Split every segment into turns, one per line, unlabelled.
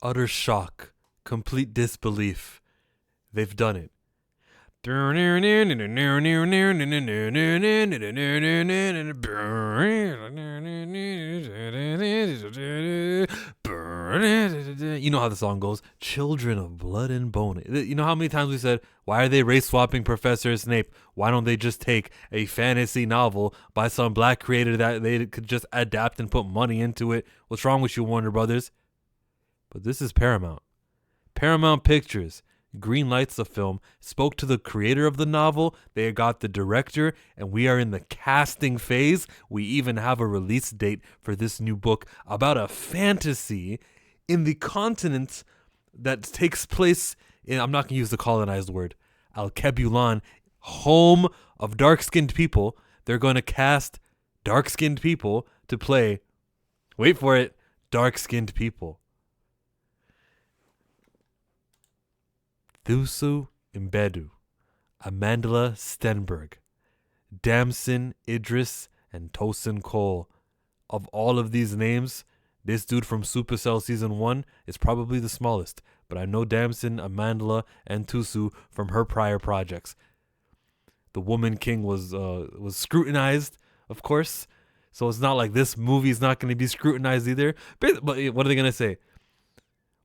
Utter shock. Complete disbelief. They've done it. You know how the song goes. Children of blood and bone. You know how many times we said, why are they race swapping Professor Snape? Why don't they just take a fantasy novel by some black creator that they could just adapt and put money into it? What's wrong with you, Warner Brothers? But this is Paramount. Paramount Pictures greenlights the film, spoke to the creator of the novel, they got the director, and we are in the casting phase. We even have a release date for this new book about a fantasy in the continent that takes place in, I'm not going to use the colonized word, Alkebulan, home of dark-skinned people. They're going to cast dark-skinned people to play, wait for it, dark-skinned people. Thusu Mbedu, Amandla Stenberg, Damson Idris, and Tosin Cole. Of all of these names, this dude from Supercell Season 1 is probably the smallest, but I know Damson, Amandla, and Thusu from her prior projects. The Woman King was scrutinized, of course, so it's not like this movie is not going to be scrutinized either. But what are they going to say?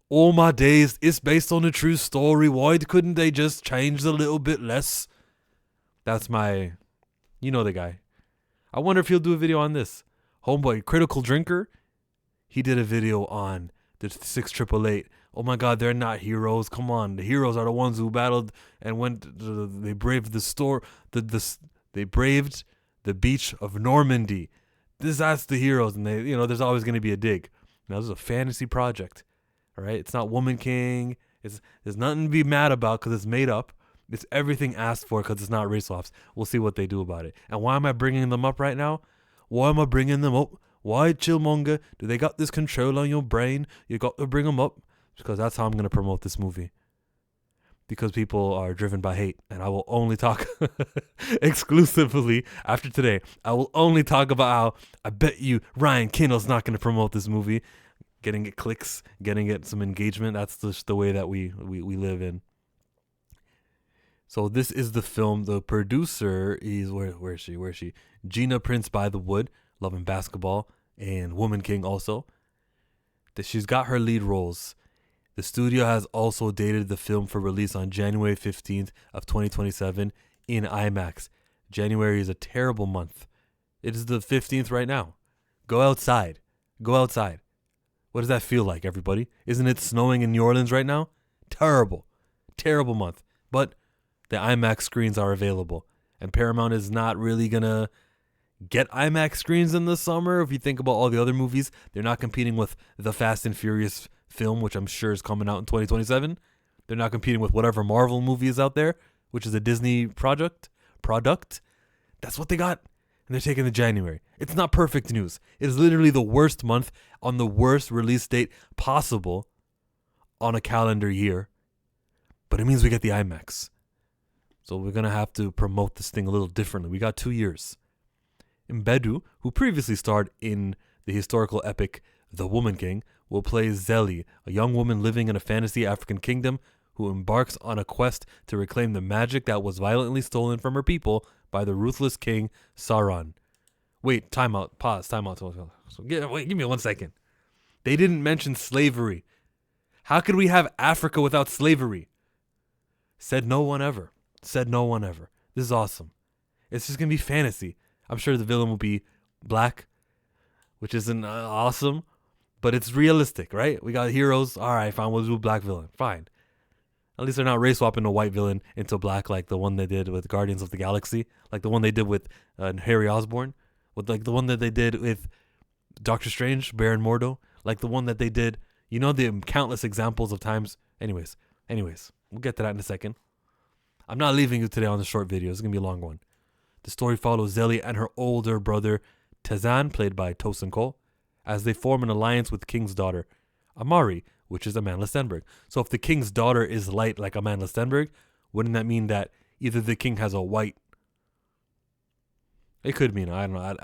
All my days, it's based on a true story. Why couldn't they just change a little bit less? That's my, you know the guy. I wonder if he'll do a video on this. Homeboy, Critical Drinker, he did a video on the 6888. Oh my God, they're not heroes. Come on, the heroes are the ones who battled and they braved they braved the beach of Normandy. That's the heroes, and there's always going to be a dig. Now this is a fantasy project. All right, it's not Woman King. There's nothing to be mad about because it's made up. It's everything asked for because it's not race swaps. We'll see what they do about it. And why am I bringing them up right now? Why am I bringing them up? Why, Chillmonger? Do they got this control on your brain? You got to bring them up because that's how I'm going to promote this movie. Because people are driven by hate, and I will only talk exclusively after today. I will only talk about how I bet you Ryan Kindle's not going to promote this movie. Getting it clicks, getting it some engagement. That's just the way that we live in. So this is the film. The producer is, where is she? Gina Prince by the Wood, Love and Basketball, and Woman King also. She's got her lead roles. The studio has also dated the film for release on January 15th of 2027 in IMAX. January is a terrible month. It is the 15th right now. Go outside. Go outside. What does that feel like, everybody? Isn't it snowing in New Orleans right now? Terrible. Terrible month. But the IMAX screens are available. And Paramount is not really going to get IMAX screens in the summer. If you think about all the other movies, they're not competing with the Fast and Furious film, which I'm sure is coming out in 2027. They're not competing with whatever Marvel movie is out there, which is a Disney product. That's what they got. And they're taking the January. It's not perfect news. It is literally the worst month on the worst release date possible on a calendar year. But it means we get the IMAX. So we're going to have to promote this thing a little differently. We got 2 years. Mbedu, who previously starred in the historical epic The Woman King, will play Zeli, a young woman living in a fantasy African kingdom who embarks on a quest to reclaim the magic that was violently stolen from her people by the ruthless king Sauron. Wait, time out. Pause. Time out. Give me 1 second. They didn't mention slavery. How could we have Africa without slavery? Said no one ever. Said no one ever. This is awesome. It's just going to be fantasy. I'm sure the villain will be black, which isn't awesome, but it's realistic, right? We got heroes. All right, fine. We'll do a black villain. Fine. At least they're not race swapping a white villain into black like the one they did with Guardians of the Galaxy, like the one they did with Harry Osborn, with like the one that they did with Doctor Strange, Baron Mordo, like the one that they did. You know, the countless examples of times. Anyways, we'll get to that in a second. I'm not leaving you today on the short video. It's going to be a long one. The story follows Zeli and her older brother, Tazan, played by Tosin Cole, as they form an alliance with the king's daughter, Amari, which is Amandla Stenberg. So if the king's daughter is light like Amandla Stenberg, wouldn't that mean that either the king has a white... It could mean, I don't know.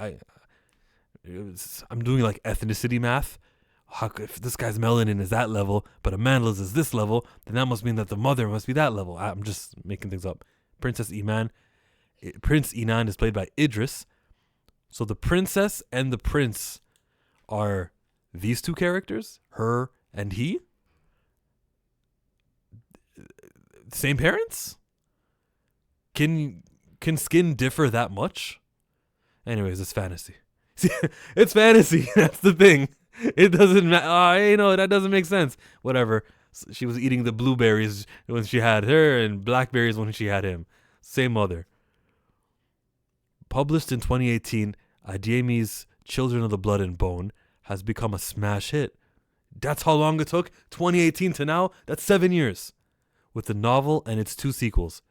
I'm doing like ethnicity math. If this guy's melanin is that level, but Amanda's is this level, then that must mean that the mother must be that level. I'm just making things up. Prince Inan is played by Idris. So the princess and the prince are these two characters, her and he. Same parents? Can skin differ that much? Anyways, it's fantasy. See, it's fantasy. That's the thing. It doesn't matter. That doesn't make sense. Whatever. She was eating the blueberries when she had her and blackberries when she had him. Same mother. Published in 2018, Adeyemi's Children of the Blood and Bone has become a smash hit. That's how long it took? 2018 to now? That's 7 years. With the novel and its 2 sequels,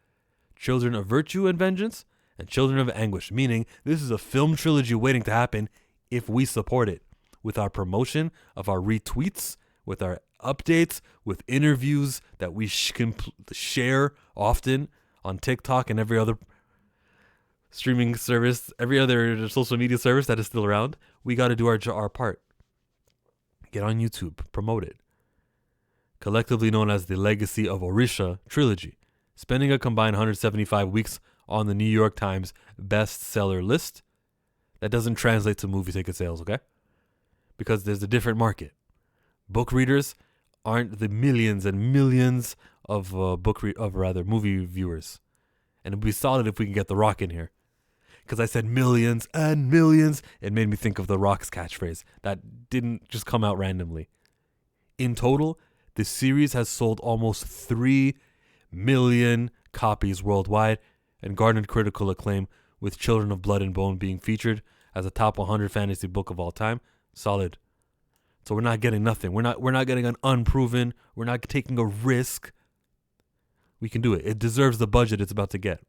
Children of Virtue and Vengeance and Children of Anguish, meaning this is a film trilogy waiting to happen if we support it. With our promotion of our retweets, with our updates, with interviews that we can share often on TikTok and every other streaming service, every other social media service that is still around, we got to do our part. Get on YouTube, promote it. Collectively known as the Legacy of Orisha trilogy, spending a combined 175 weeks on the New York Times bestseller list. That doesn't translate to movie ticket sales, okay? Because there's a different market. Book readers aren't the millions and millions of movie viewers. And it'd be solid if we can get The Rock in here. Because I said millions and millions. It made me think of The Rock's catchphrase. That didn't just come out randomly. In total, the series has sold almost 3 million copies worldwide and garnered critical acclaim, with Children of Blood and Bone being featured as a top 100 fantasy book of all time. Solid. So we're not getting nothing. We're not getting an unproven. We're not taking a risk. We can do it. It deserves the budget it's about to get.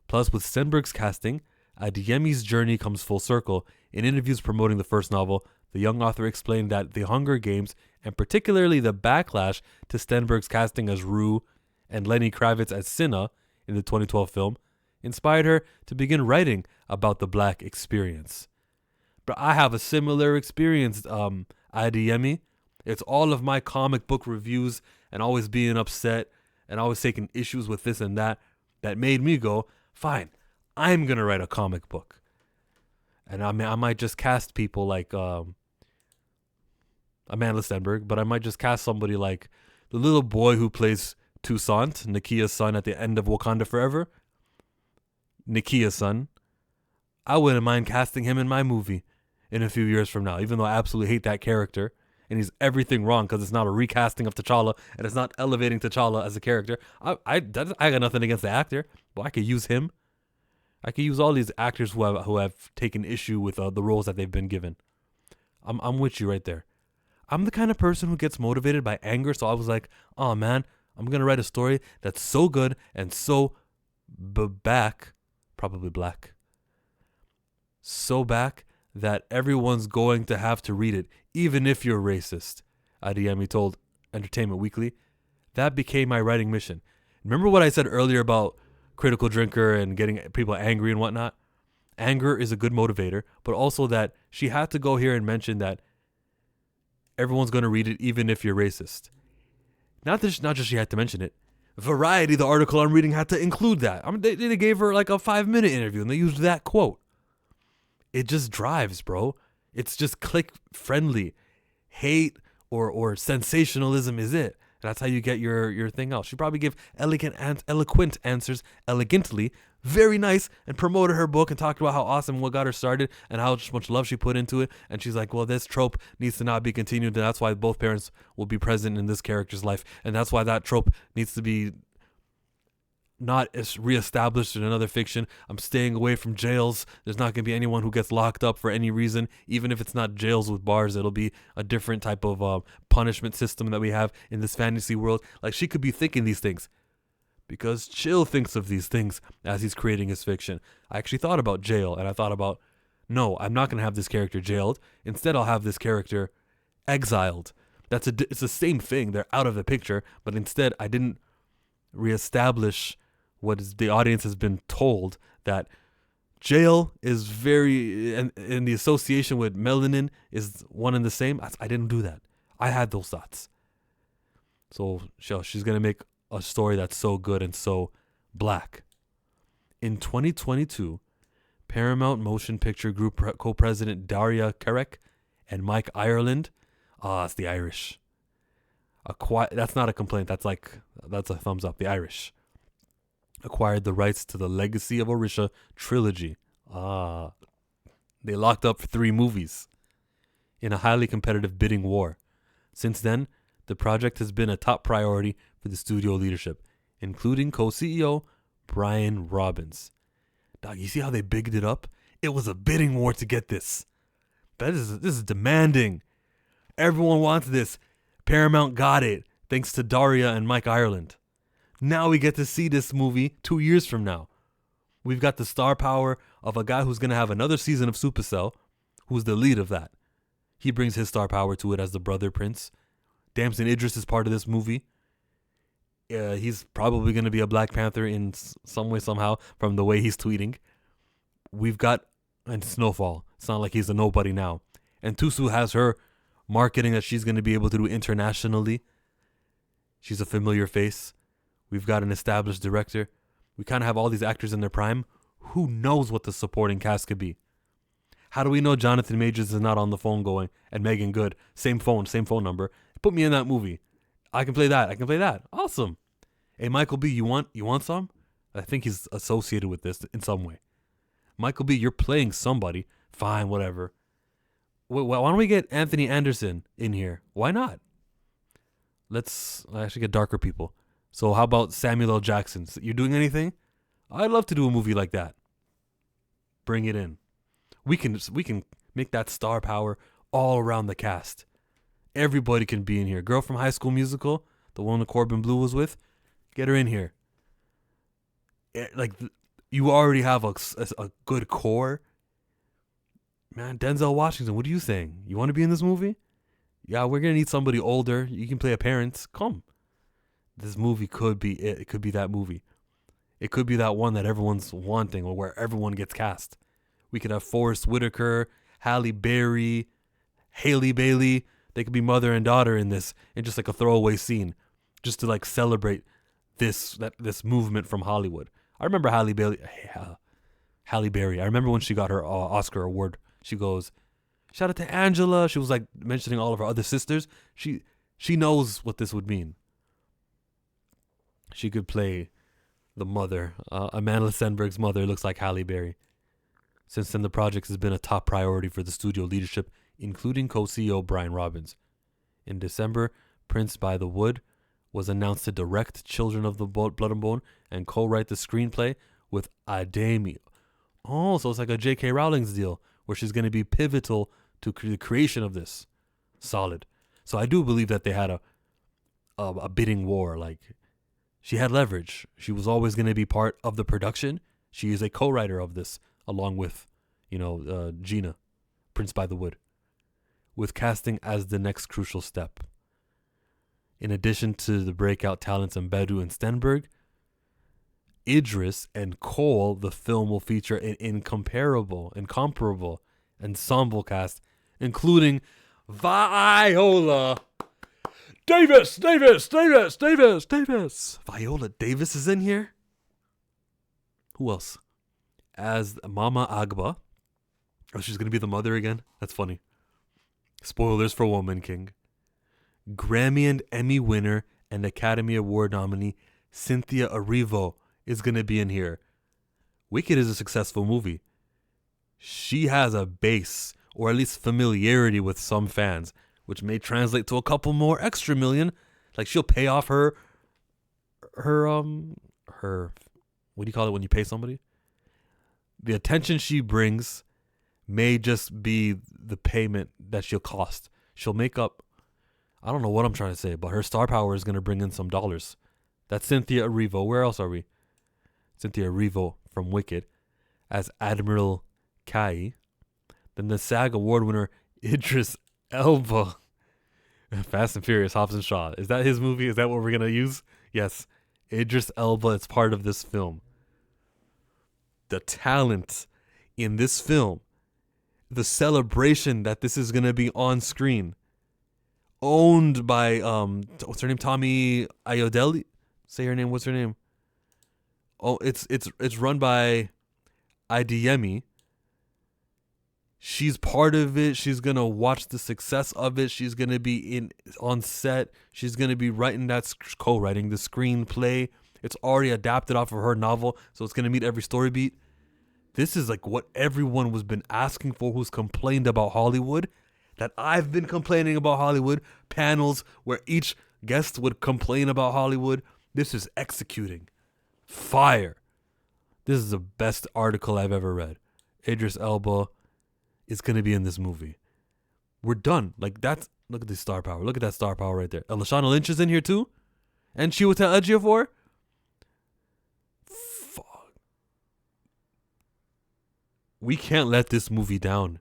Plus, with Stenberg's casting, Adeyemi's journey comes full circle. In interviews promoting the first novel, the young author explained that the Hunger Games, and particularly the backlash to Stenberg's casting as Rue and Lenny Kravitz as Cinna in the 2012 film, inspired her to begin writing about the Black experience. But I have a similar experience, Adeyemi. It's all of my comic book reviews and always being upset and always taking issues with this and that made me go, fine, I'm going to write a comic book. And I might just cast people like Amanda Stenberg, but I might just cast somebody like the little boy who plays Toussaint, Nakia's son at the end of Wakanda Forever. Nakia's son. I wouldn't mind casting him in my movie in a few years from now, even though I absolutely hate that character. And he's everything wrong because it's not a recasting of T'Challa and it's not elevating T'Challa as a character. I got nothing against the actor, but I could use him. I could use all these actors who have taken issue with the roles that they've been given. I'm with you right there. I'm the kind of person who gets motivated by anger, so I was like, oh man, I'm going to write a story that's so good and so probably black, so back that everyone's going to have to read it, even if you're racist, Adeyemi told Entertainment Weekly. That became my writing mission. Remember what I said earlier about critical drinker and getting people angry and whatnot? Anger is a good motivator, but also that she had to go here and mention that everyone's going to read it, even if you're racist. Not just she had to mention it. Variety, the article I'm reading, had to include that. They gave her like a 5-minute interview and they used that quote. It just drives, bro. It's just click friendly. Hate or sensationalism is it. That's how you get your thing out. She probably gave eloquent answers elegantly, very nice, and promoted her book and talked about how awesome what got her started and how much love she put into it. And she's like, well, this trope needs to not be continued. And that's why both parents will be present in this character's life. And that's why that trope needs to be not as reestablished in another fiction. I'm staying away from jails. There's not going to be anyone who gets locked up for any reason. Even if it's not jails with bars, it'll be a different type of punishment system that we have in this fantasy world. Like, she could be thinking these things because Chill thinks of these things as he's creating his fiction. I actually thought about jail, and I thought about, no, I'm not going to have this character jailed. Instead, I'll have this character exiled. It's the same thing. They're out of the picture, but instead, I didn't reestablish what is the audience has been told, that Jail is very, and the association with melanin is one and the same. I didn't do that. I had those thoughts. So she's going to make a story that's so good and so black. In 2022, Paramount Motion Picture Group co-president Daria Kerek and Mike Ireland, it's the Irish. That's not a complaint. That's a thumbs up. The Irish acquired the rights to the Legacy of Orisha trilogy. They locked up 3 movies in a highly competitive bidding war. Since then, the project has been a top priority for the studio leadership, including co-CEO Brian Robbins. Dog, you see how they bigged it up? It was a bidding war to get this. This is demanding. Everyone wants this. Paramount got it, thanks to Daria and Mike Ireland. Now we get to see this movie 2 years from now. We've got the star power of a guy who's going to have another season of Supercell, who's the lead of that. He brings his star power to it as the brother prince. Damson Idris is part of this movie. He's probably going to be a Black Panther in some way, somehow, from the way he's tweeting. We've got, and Snowfall. It's not like he's a nobody now. And Tusu has her marketing that she's going to be able to do internationally. She's a familiar face. We've got an established director. We kind of have all these actors in their prime. Who knows what the supporting cast could be? How do we know Jonathan Majors is not on the phone going, and Megan Good, same phone number. Put me in that movie. I can play that. Awesome. Hey, Michael B., you want some? I think he's associated with this in some way. Michael B., you're playing somebody. Fine, whatever. Why don't we get Anthony Anderson in here? Why not? Let's actually get darker people. So how about Samuel L. Jackson? You doing anything? I'd love to do a movie like that. Bring it in. We can make that star power all around the cast. Everybody can be in here. Girl from High School Musical, the one that Corbin Blue was with, get her in here. You already have a good core. Man, Denzel Washington, what are you saying? You want to be in this movie? Yeah, we're going to need somebody older. You can play a parent. Come. This movie could be it. It could be that movie. It could be that one that everyone's wanting or where everyone gets cast. We could have Forrest Whitaker, Halle Berry, Haley Bailey. They could be mother and daughter in this, in just like a throwaway scene, just to like celebrate this movement from Hollywood. I remember Halle Berry. I remember when she got her Oscar award. She goes, "Shout out to Angela." She was like mentioning all of her other sisters. She knows what this would mean. She could play the mother. Amanda Stenberg's mother looks like Halle Berry. Since then, the project has been a top priority for the studio leadership, including co-CEO Brian Robbins. In December, Prince by the Wood was announced to direct Children of the Blood and Bone and co-write the screenplay with Ademi. Oh, so it's like a J.K. Rowling's deal, where she's going to be pivotal to the creation of this. Solid. So I do believe that they had a bidding war. Like, she had leverage. She was always going to be part of the production. She is a co-writer of this, along with, Gina, Prince by the Wood, with casting as the next crucial step. In addition to the breakout talents in Bedu and Stenberg, Idris and Cole, the film will feature an incomparable ensemble cast, including Viola Davis. Viola Davis is in here. Who else? As Mama Agba. Oh, she's going to be the mother again? That's funny. Spoilers for Woman King. Grammy and Emmy winner and Academy Award nominee Cynthia Erivo is going to be in here. Wicked is a successful movie. She has a base, or at least familiarity with some fans, which may translate to a couple more extra million. Like, she'll pay off her what do you call it when you pay somebody? The attention she brings may just be the payment that she'll cost. She'll make up, I don't know what I'm trying to say, but her star power is going to bring in some dollars. That's Cynthia Erivo. Where else are we? Cynthia Erivo from Wicked as Admiral Kai. Then the SAG award winner Idris Elba. Fast and Furious, Hobbs and Shaw. Is that his movie? Is that what we're going to use? Yes. Idris Elba is part of this film. The talent in this film, the celebration that this is gonna be on screen, owned by what's her name, Tommy Iodeli. Say her name. What's her name? Oh, it's run by Idemi. She's part of it. She's gonna watch the success of it. She's gonna be on set. She's gonna be co-writing the screenplay. It's already adapted off of her novel, so it's gonna meet every story beat. This is like what everyone was been asking for, who's complained about Hollywood. That I've been complaining about Hollywood. Panels where each guest would complain about Hollywood. This is executing. Fire. This is the best article I've ever read. Idris Elba is going to be in this movie. We're done. Like, that's, look at the star power. Look at that star power right there. Lashana Lynch is in here too. And Chiwetel Ejiofor. Fuck. We can't let this movie down.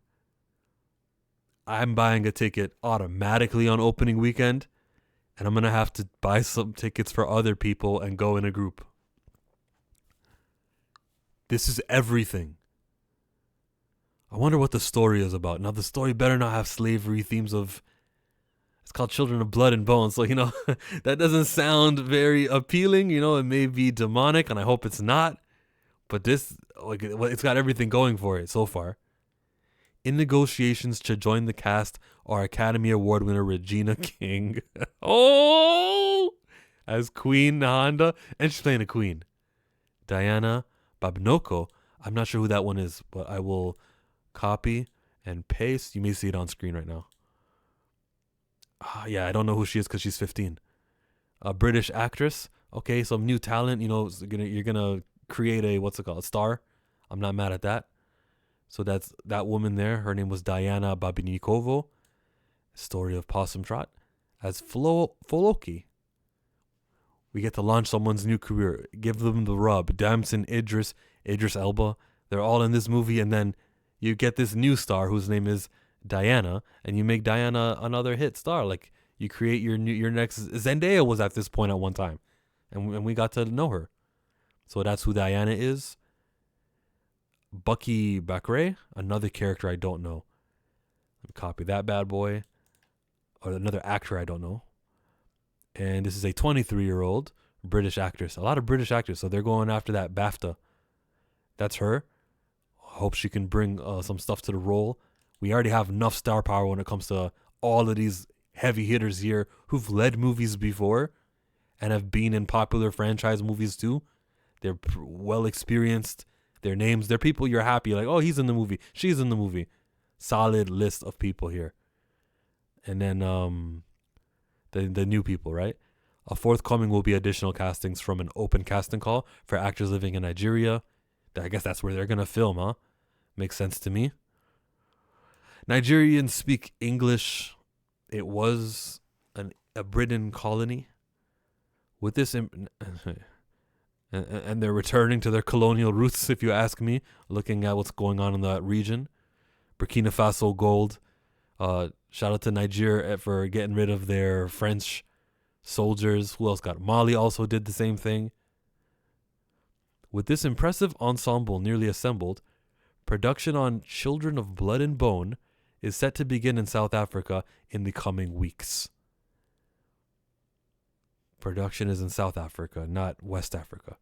I'm buying a ticket automatically on opening weekend. And I'm going to have to buy some tickets for other people and go in a group. This is everything. I wonder what the story is about. Now, the story better not have slavery themes of... It's called Children of Blood and Bone. So, that doesn't sound very appealing. It may be demonic, and I hope it's not. But this, it's got everything going for it so far. In negotiations to join the cast are Academy Award winner Regina King. As Queen Nahanda. And she's playing a queen. Diana Babinoko. I'm not sure who that one is, but I will copy and paste. You may see it on screen right now. Yeah, I don't know who she is because she's 15. A British actress. Okay, some new talent. You're gonna create a star. I'm not mad at that. So that's that woman there. Her name was Diana Babinikovo. Story of Possum Trot. As Foloki. We get to launch someone's new career. Give them the rub. Damson, Idris Elba. They're all in this movie. And then you get this new star whose name is Diana. And you make Diana another hit star. Like, you create your next... Zendaya was at this point at one time. And we got to know her. So that's who Diana is. Bucky Bakray. Another character I don't know. Let me copy that bad boy. Or another actor I don't know. And this is a 23-year-old British actress. A lot of British actors. So they're going after that BAFTA. That's her. Hope she can bring some stuff to the role. We already have enough star power when it comes to all of these heavy hitters here who've led movies before and have been in popular franchise movies too. They're well experienced. Their names, they're people you're happy. Like, oh, he's in the movie. She's in the movie. Solid list of people here. And then the new people, right? A forthcoming will be additional castings from an open casting call for actors living in Nigeria. I guess that's where they're going to film, huh? Makes sense to me. Nigerians speak English. It was a Britain colony. With this... And they're returning to their colonial roots, if you ask me, looking at what's going on in that region. Burkina Faso gold. Shout out to Nigeria for getting rid of their French soldiers. Who else got? Mali also did the same thing. With this impressive ensemble nearly assembled, production on Children of Blood and Bone is set to begin in South Africa in the coming weeks. Production is in South Africa, not West Africa.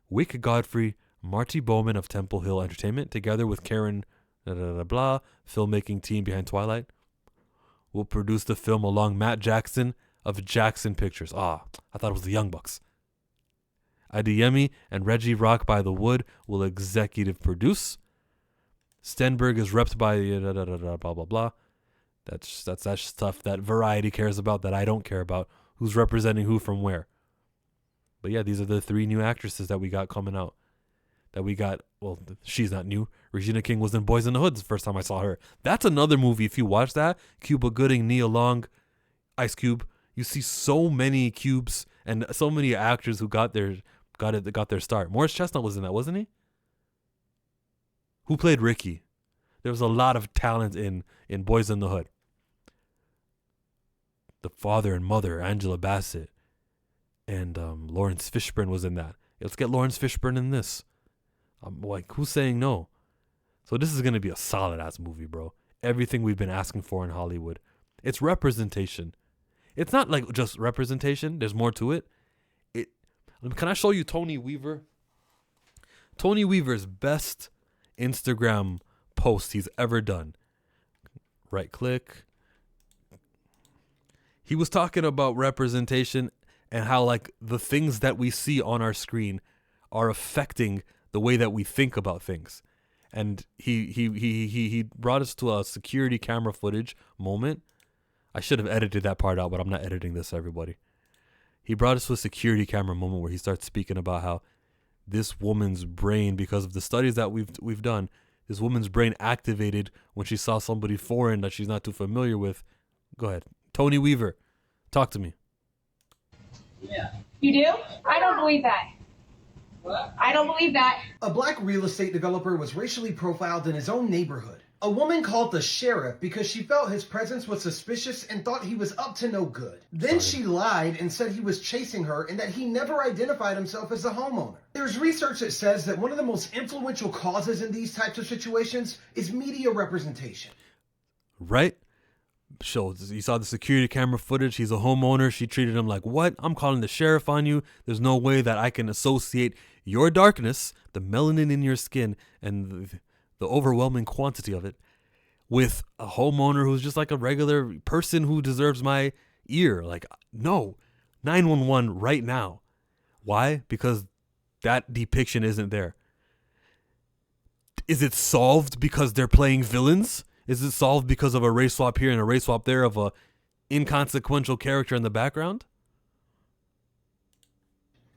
Wick Godfrey, Marty Bowman of Temple Hill Entertainment, together with Karen filmmaking team behind Twilight, will produce the film along Matt Jackson of Jackson Pictures. I thought it was the Young Bucks. Adeyemi and Reggie Rock by the Wood will executive produce. Stenberg is repped by blah blah blah. That's stuff that Variety cares about that I don't care about. Who's representing who from where? But yeah, these are the 3 new actresses that we got coming out. That we got, well, she's not new. Regina King was in Boys in the Hood the first time I saw her. That's another movie, if you watch that. Cuba Gooding, Nia Long, Ice Cube. You see so many Cubes and so many actors who got their start. Morris Chestnut was in that, wasn't he? Who played Ricky? There was a lot of talent in Boys in the Hood. The father and mother, Angela Bassett, and Lawrence Fishburne was in that. Let's get Lawrence Fishburne in this. Like, who's saying no? So this is going to be a solid ass movie, bro. Everything we've been asking for in Hollywood. It's representation. It's not like just representation. There's more to it. Can I show you Tony Weaver? Tony Weaver's best Instagram post he's ever done. Right click. He was talking about representation and how like the things that we see on our screen are affecting the way that we think about things. And he brought us to a security camera footage moment. I should have edited that part out, but I'm not editing this, everybody. He brought us to a security camera moment where he starts speaking about how this woman's brain, because of the studies that we've done, this woman's brain activated when she saw somebody foreign that she's not too familiar with. Go ahead. Tony Weaver, talk to me.
Yeah. You do? I don't believe that. What? I don't believe that.
A black real estate developer was racially profiled in his own neighborhood. A woman called the sheriff because she felt his presence was suspicious and thought he was up to no good. Then she lied and said he was chasing her and that he never identified himself as the homeowner. There's research that says that one of the most influential causes in these types of situations is media representation.
Right? So you saw the security camera footage. He's a homeowner. She treated him like, what? I'm calling the sheriff on you. There's no way that I can associate your darkness, the melanin in your skin, and the overwhelming quantity of it with a homeowner who's just like a regular person who deserves my ear. Like, no, 911 right now. Why? Because that depiction isn't there. Is it solved because they're playing villains? Is it solved because of a race swap here and a race swap there of a inconsequential character in the background?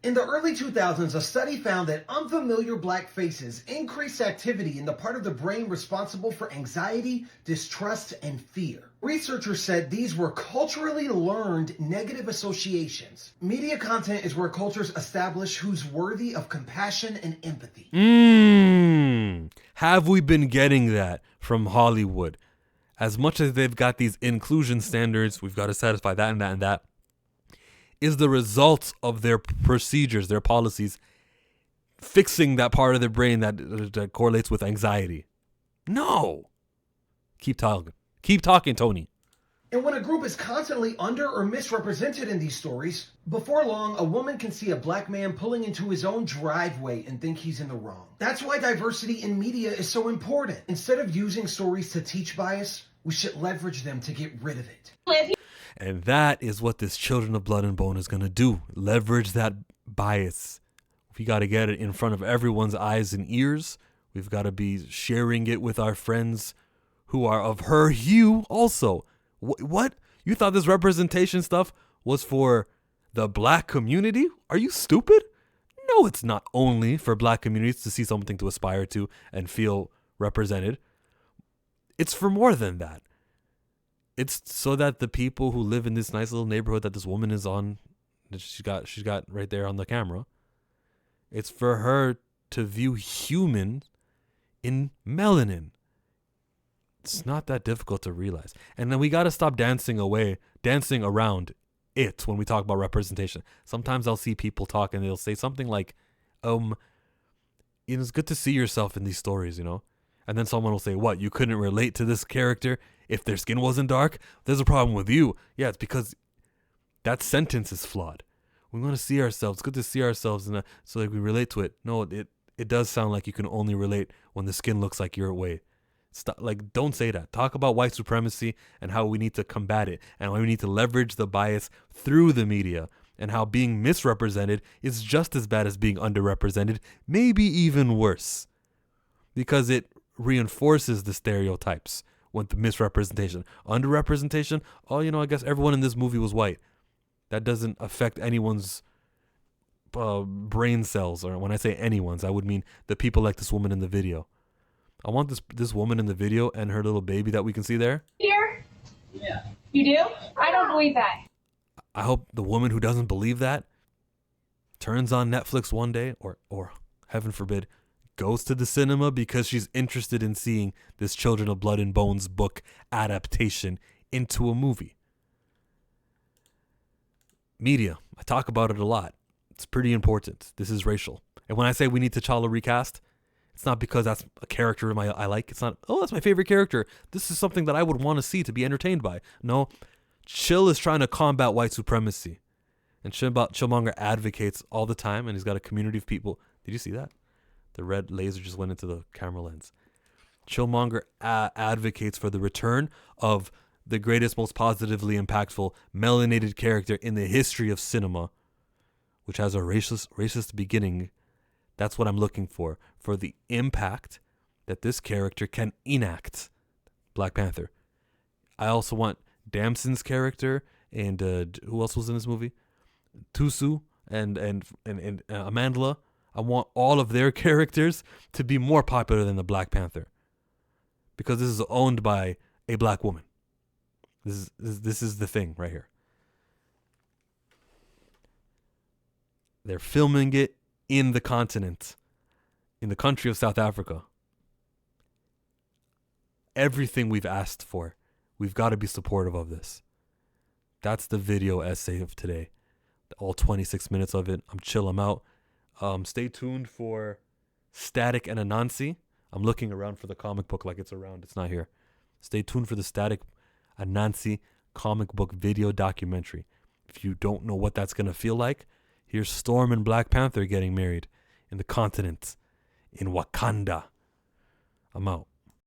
In the early 2000s, a study found that unfamiliar black faces increased activity in the part of the brain responsible for anxiety, distrust, and fear. Researchers said these were culturally learned negative associations. Media content is where cultures establish who's worthy of compassion and empathy.
Have we been getting that from Hollywood? As much as they've got these inclusion standards, we've got to satisfy that and that and that. Is the results of their procedures, their policies, fixing that part of their brain that correlates with anxiety? No. Keep talking. Keep talking, Tony.
And when a group is constantly under or misrepresented in these stories, before long, a woman can see a black man pulling into his own driveway and think he's in the wrong. That's why diversity in media is so important. Instead of using stories to teach bias, we should leverage them to get rid of it.
And that is what this Children of Blood and Bone is going to do. Leverage that bias. We got to get it in front of everyone's eyes and ears. We've got to be sharing it with our friends who are of her hue also. What? You thought this representation stuff was for the black community? Are you stupid? No, it's not only for black communities to see something to aspire to and feel represented. It's for more than that. It's so that the people who live in this nice little neighborhood that this woman is on, that she's got right there on the camera, it's for her to view human in melanin. It's not that difficult to realize. And then we got to stop dancing around it when we talk about representation. Sometimes I'll see people talk and they'll say something like, it's good to see yourself in these stories, you know? And then someone will say, what, you couldn't relate to this character if their skin wasn't dark? There's a problem with you. Yeah, it's because that sentence is flawed. We want to see ourselves. It's good to see ourselves so like we relate to it. No, it does sound like you can only relate when the skin looks like your way. Stop, like, don't say that. Talk about white supremacy and how we need to combat it and how we need to leverage the bias through the media and how being misrepresented is just as bad as being underrepresented, maybe even worse, because it reinforces the stereotypes with the misrepresentation. Underrepresentation, I guess everyone in this movie was white. That doesn't affect anyone's brain cells, or when I say anyone's, I would mean the people like this woman in the video. I want this woman in the video and her little baby that we can see there.
Here? Yeah. You do? I don't believe that.
I hope the woman who doesn't believe that turns on Netflix one day, or heaven forbid, goes to the cinema because she's interested in seeing this Children of Blood and Bones book adaptation into a movie. Media. I talk about it a lot. It's pretty important. This is racial. And when I say we need T'Challa recast, It's not because that's a character I like. It's not, oh, that's my favorite character. This is something that I would want to see to be entertained by. No, Chill is trying to combat white supremacy. And Chillmonger advocates all the time, and he's got a community of people. Did you see that? The red laser just went into the camera lens. Chillmonger advocates for the return of the greatest, most positively impactful melanated character in the history of cinema, which has a racist beginning. That's what I'm looking for the impact that this character can enact. Black Panther. I also want Damson's character and who else was in this movie? Tusu and Amandla. I want all of their characters to be more popular than the Black Panther, because this is owned by a black woman. This is the thing right here. They're filming it in the continent, in the country of South Africa. Everything we've asked for, we've got to be supportive of this. That's the video essay of today. All 26 minutes of it. I'm chill, I'm out. Stay tuned for Static and Anansi. I'm looking around for the comic book like it's around. It's not here. Stay tuned for the Static Anansi comic book video documentary. If you don't know what that's going to feel like, here's Storm and Black Panther getting married in the continent, in Wakanda. I'm out.